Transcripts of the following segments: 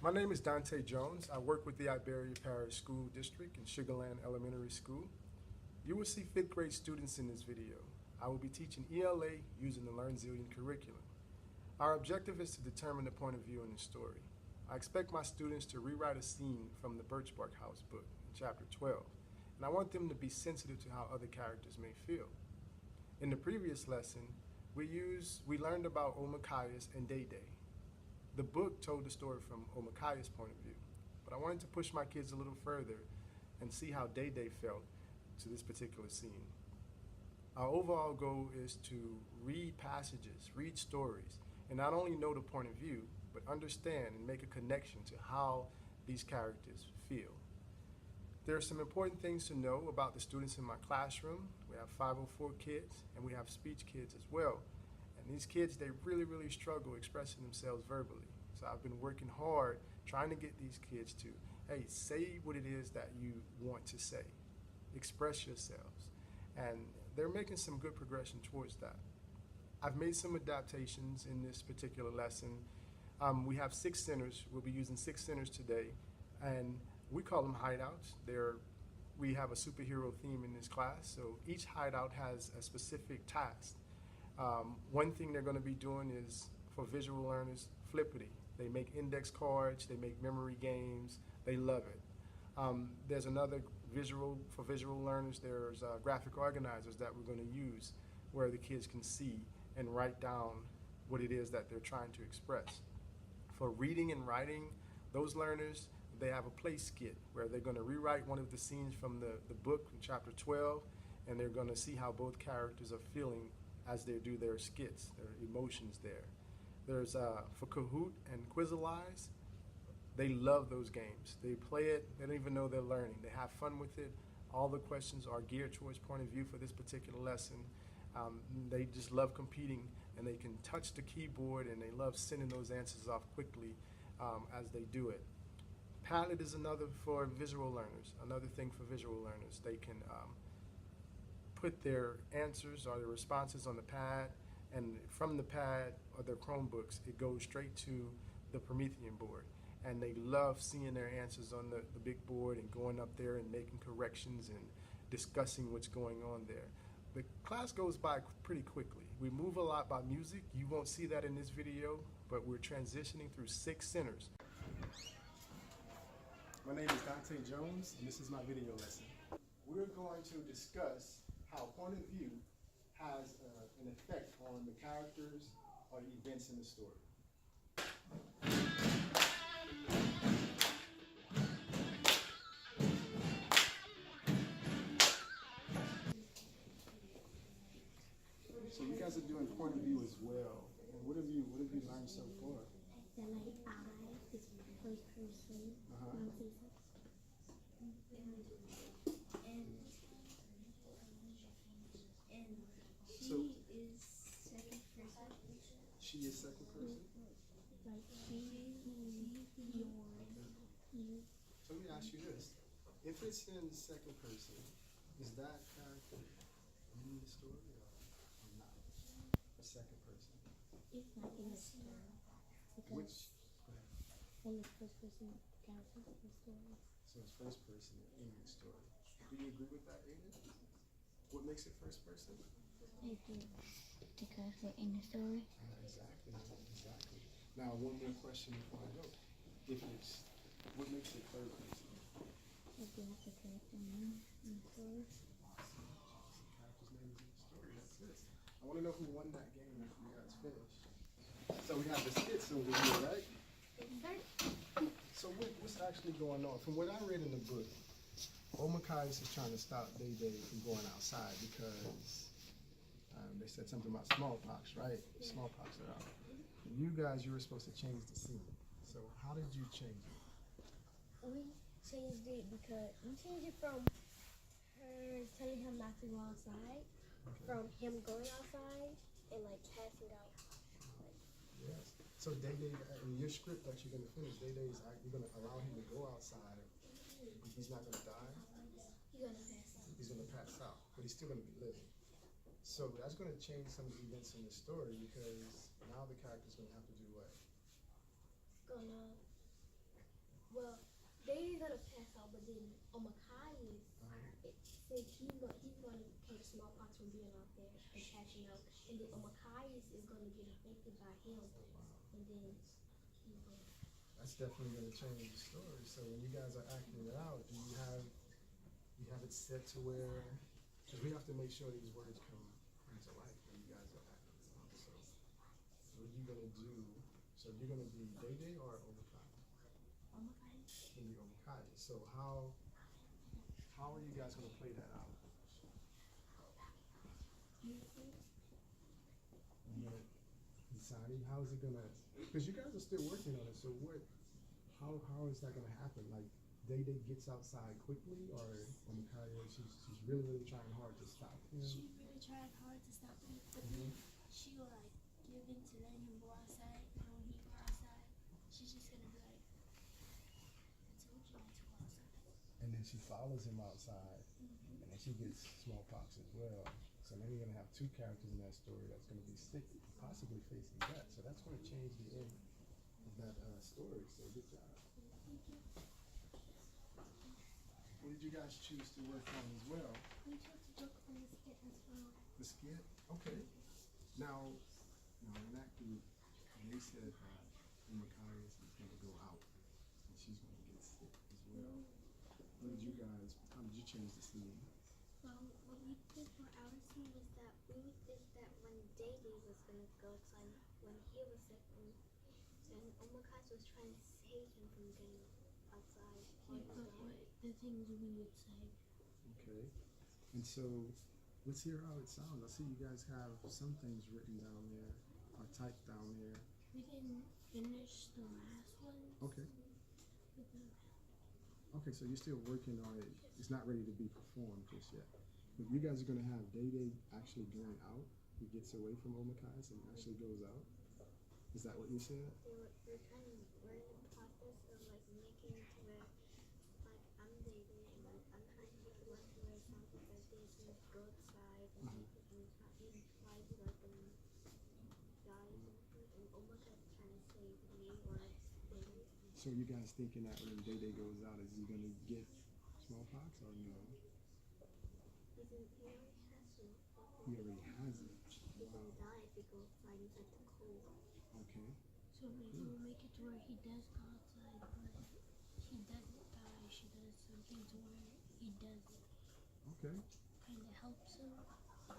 My name is Dante Jones. I work with the Iberia Parish School District in Sugarland Elementary School. You will see 5th grade students in this video. I will be teaching ELA using the LearnZillion curriculum. Our objective is to determine the point of view in the story. I expect my students to rewrite a scene from the Birch Bark House book, chapter 12, and I want them to be sensitive to how other characters may feel. In the previous lesson, we learned about Omicaius and Day Day. The book told the story from Omicaius' point of view, but I wanted to push my kids a little further and see how Day Day felt to this particular scene. Our overall goal is to read passages, read stories, and not only know the point of view, but understand and make a connection to how these characters feel. There are some important things to know about the students in my classroom. We have 504 kids, and we have speech kids as well. And these kids, they really struggle expressing themselves verbally. So I've been working hard trying to get these kids to, hey, say what it is that you want to say. Express yourselves. And they're making some good progression towards that. I've made some adaptations in this particular lesson. We have 6 centers. We'll be using 6 centers today. And we call them hideouts. We have a superhero theme in this class. So each hideout has a specific task. One thing they're going to be doing is, for visual learners, Flippity. They make index cards, they make memory games, they love it. There's another for visual learners, there's graphic organizers that we're going to use where the kids can see and write down what it is that they're trying to express. For reading and writing, those learners, they have a play skit where they're going to rewrite one of the scenes from the book in chapter 12, and they're going to see how both characters are feeling as they do their skits, their emotions there. There's for Kahoot and Quizalize, they love those games. They play it, they don't even know they're learning. They have fun with it. All the questions are geared towards point of view for this particular lesson. They just love competing, and they can touch the keyboard, and they love sending those answers off quickly as they do it. Padlet is another for visual learners, another thing for visual learners. They can put their answers or their responses on the pad, and from the pad or their Chromebooks, it goes straight to the Promethean board. And they love seeing their answers on the big board and going up there and making corrections and discussing what's going on there. The class goes by pretty quickly. We move a lot by music. You won't see that in this video, but we're transitioning through 6 centers. My name is Dante Jones, and this is my video lesson. We're going to discuss how point of view has an effect on the characters or the events in the story. So you guys are doing point of view as well. And what have you learned so far? That like I is first person, She is second person? Like your you. So let me ask you this. If it's in second person, is that character in the story or not? A second person? It's not in the story. Which? Go ahead. Only first person character in the story. So it's first person in the story. Do you agree with that, Aiden? What makes it first person? I do. Because we're in the story. Exactly. Now, one more question before I go. What makes it third person? I do have the character name in the story. Character's name is in the story. That's it. I want to know who won that game after you guys finished. So we have the skits over here, right? So what's actually going on? From what I read in the book, Omicaius is trying to stop Day Day from going outside because they said something about smallpox, right? Yeah. Smallpox are out. You guys, you were supposed to change the scene. So how did you change it? We changed it because we changed it from her telling him not to go outside, from him going outside and like passing out. Yes. So Day Day, in your script that you're gonna finish, Day Day is you're gonna allow him to go outside, but he's not gonna die. He's gonna pass out. He's gonna pass out, but he's still gonna be living. So that's going to change some of the events in the story because now the character's going to have to do what? Gonna then Omakai's, since he's going to catch smallpox from being out there and catching out, and then Omakai's is going to get infected by him, and then he's going to. That's definitely going to change the story. So when you guys are acting it out, do you have it set to where, because we have to make sure these words come into life when you guys are acting it out. So what are you going to do? So you're going to be Day Day or Omakai? Omakai. You're going to be Omakai. So how are you guys going to play that out? Insani, how is it going to, because you guys are still working on it, so how is that going to happen? Like, Day Day gets outside quickly, or Omakai, she's really trying hard to stop him? She really tried hard to stop him, but then she will like give in to letting him go outside, and when he go outside, she's just gonna be like, I told you not to go outside. And then she follows him outside, and then she gets smallpox as well. So then you're gonna have two characters in that story that's gonna be sick, possibly facing death. So that's gonna change the end of that story. So good job. What did you guys choose to work on as well? We chose to joke on the skit as well. The skit? Okay. Now in that group, they said that Machias is going to go out and she's going to get sick as well. What did you guys, how did you change the scene? Well, what we did for our scene was that we would think that when Day Day was going to go outside, when he was sick, and Omakai was trying to save him from getting outside. The things we would say. Okay. And so, let's hear how it sounds. I see you guys have some things written down there, or typed down there. We didn't finish the last one. Okay. Okay, so you're still working on it. It's not ready to be performed just yet. But you guys are going to have Day Day actually going out. He gets away from Omakai's and actually goes out. Is that what you said? We're in the process of like making it to where like I'm Day Day and like I'm trying to make it work to where it sounds like that Day Day go outside and he tries to like guys and Omakai's trying to save me or Day Day. So you guys thinking that when Day Day goes out, is he going to get smallpox or no? He already has it. He already has it. He's gonna die if he goes outside and gets the cold. Okay. So maybe we'll make it to where he does go outside, but he doesn't die. She does something to where he doesn't. Okay. Kind of helps him. Wow.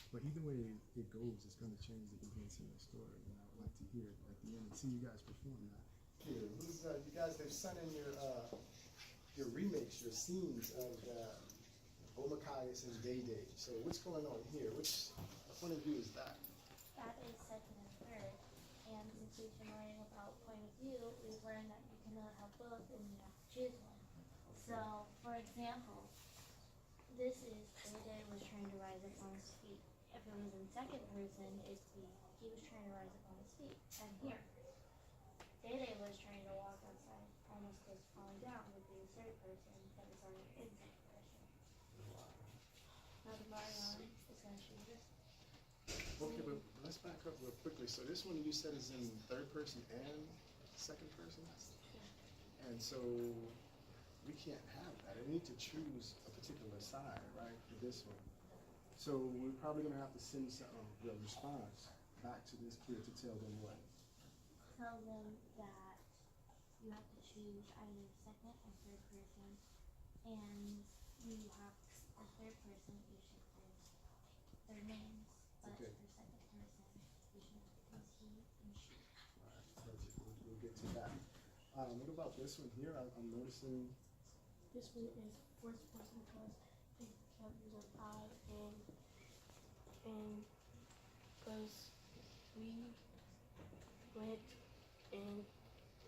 But either way it goes, it's going to change the events in the story, and I would like to hear it at the end and see you guys perform that. Here, you guys have sent in your remakes, your scenes of Omakai's and Day Day. So what's going on here? Which point of view is that? That is second and third. And since we've been learning about point of view, we've learned that you cannot have both and you have to choose one. So, for example, this is Day Day was trying to rise up on his feet. If it was in second person, it'd be he was trying to rise up on his feet. And here, Day Day was trying to walk outside, almost was falling down, would be the third person, that is on in second person. Now the Marion is going to choose this. Okay, but let's back up real quickly. So this one you said is in third person and second person? Yeah. And so we can't have that. We need to choose a particular side, right, for this one. So we're probably going to have to send the response back to this kid to tell them what? Tell them that you have to choose either second or third person, and you have the third person, you should give their names, but Okay. the second person, you should use he and she. All right, perfect. We'll get to that. What about this one here? I'm noticing. This one is first person because they can't use an I and because we went and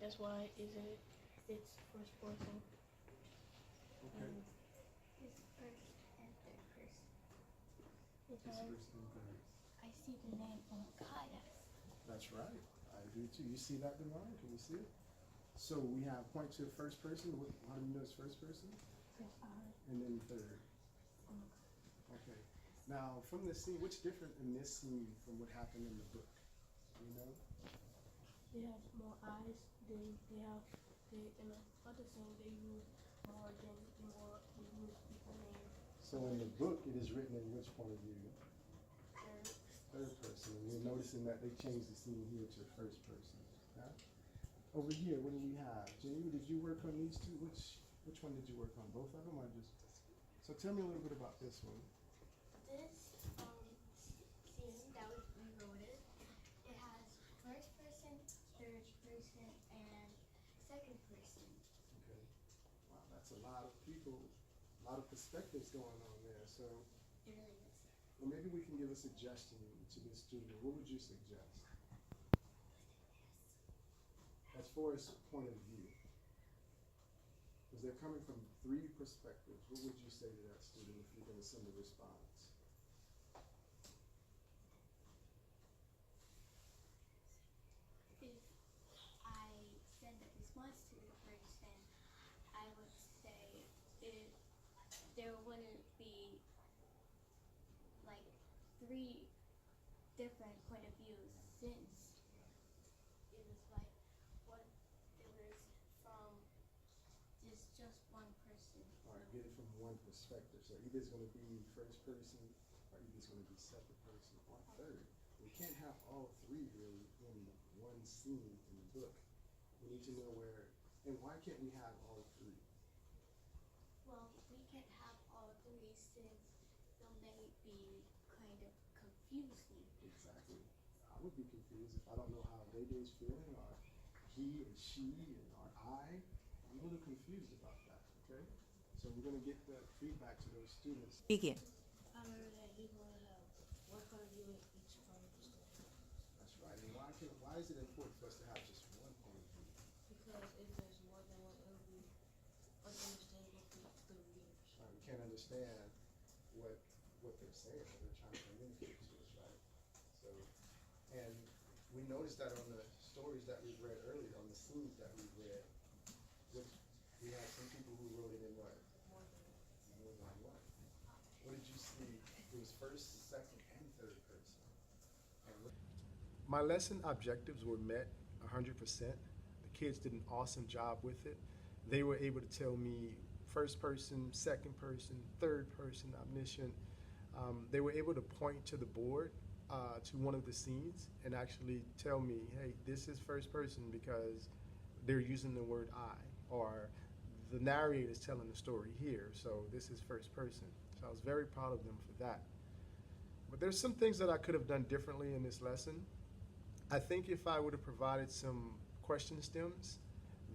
that's why it's first person. Okay. It's first and third person. It's Because first and third. I see the name Omakai's. That's right. I do too. You see that, Demar? Can you see it? So we have point to first person. How do you know it's first person? First I. And then third. Okay. Now, from this scene, what's different in this scene from what happened in the book? You know? They have more eyes. In the other scene they use more than you use people names. So in the book, it is written in which point of view? Third. Third person. And you're noticing that they changed the scene here to first person. Yeah? Over here, what do we have? Jamie, did you work on these two? Which one did you work on? Both of them or just? So tell me a little bit about this one. This scene that we wrote it has first person, third person, and second person. Okay. Wow, that's a lot of people, a lot of perspectives going on there. So, It really is. well, maybe we can give a suggestion to this student. What would you suggest? As far as point of view, because they're coming from three perspectives, what would you say to that student if you're going to send a response? If I send a response to the person, I would say there wouldn't be like three different point of views since it was like what it was from just one person. All right, get it from one perspective. So either it's going to be first person, or either it's going to be second person, or third. We can't have all three really in one scene in the book. We need to know where, and why can't we have all three? Well, we can't have all three since it may be kind of confusing. Exactly. I would be confused if I don't know how Day's feeling, or he and she or I. I'm a little confused about that, okay? So we're going to get the feedback to those students. Begin. I remember that he will have one point of view in each from the perspective. That's right. And why is it important for us to have just one point of view? Because if there's more than one, it will be ununderstandable to the readers. We can't understand what they're saying, what they're trying to communicate to us, right? So, and we noticed that on the stories that we've read earlier, on the scenes that we've read, we had some people who wrote it in what? More than one. More than one. What did you see? It was first, second, and third person. My lesson objectives were met 100%. The kids did an awesome job with it. They were able to tell me first person, second person, third person, omniscient. They were able to point to the board, to one of the scenes, and actually tell me, hey, this is first person because they're using the word I, or the narrator is telling the story here, so this is first person. So I was very proud of them for that. But there's some things that I could have done differently in this lesson. I think if I would have provided some question stems,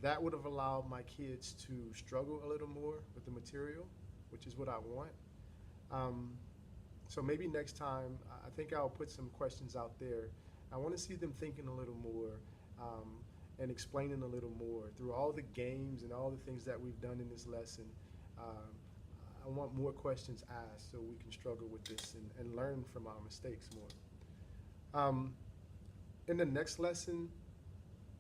that would have allowed my kids to struggle a little more with the material, which is what I want. So maybe next time, I think I'll put some questions out there. I want to see them thinking a little more and explaining a little more through all the games and all the things that we've done in this lesson. I want more questions asked so we can struggle with this and learn from our mistakes more. In the next lesson,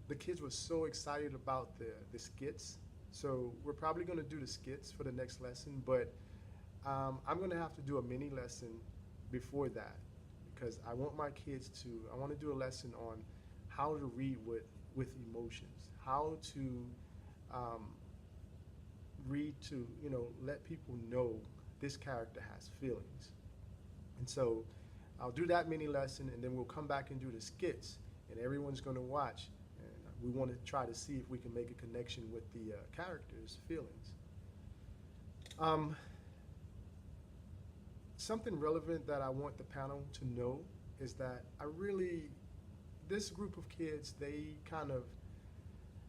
the kids were so excited about the skits. So we're probably going to do the skits for the next lesson, but I'm going to have to do a mini lesson before that because I want my kids I want to do a lesson on how to read with emotions, how to read to, let people know this character has feelings. And so I'll do that mini lesson, and then we'll come back and do the skits, and everyone's going to watch. And we want to try to see if we can make a connection with the characters' feelings. Something relevant that I want the panel to know is that this group of kids, they kind of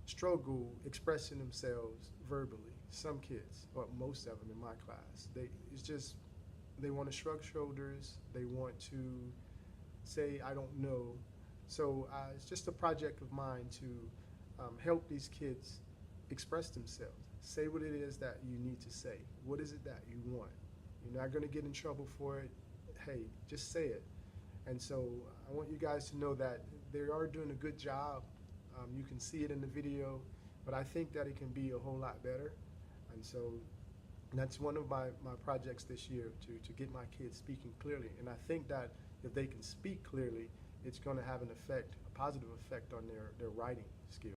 struggle expressing themselves verbally. Some kids, or most of them in my class, they want to shrug shoulders. They want to say, I don't know. So it's just a project of mine to help these kids express themselves. Say what it is that you need to say. What is it that you want? You're not going to get in trouble for it. Hey, just say it. And so I want you guys to know that they are doing a good job. You can see it in the video, but I think that it can be a whole lot better. And so that's one of my projects this year, to get my kids speaking clearly. And I think that if they can speak clearly, it's going to have a positive effect on their writing skills.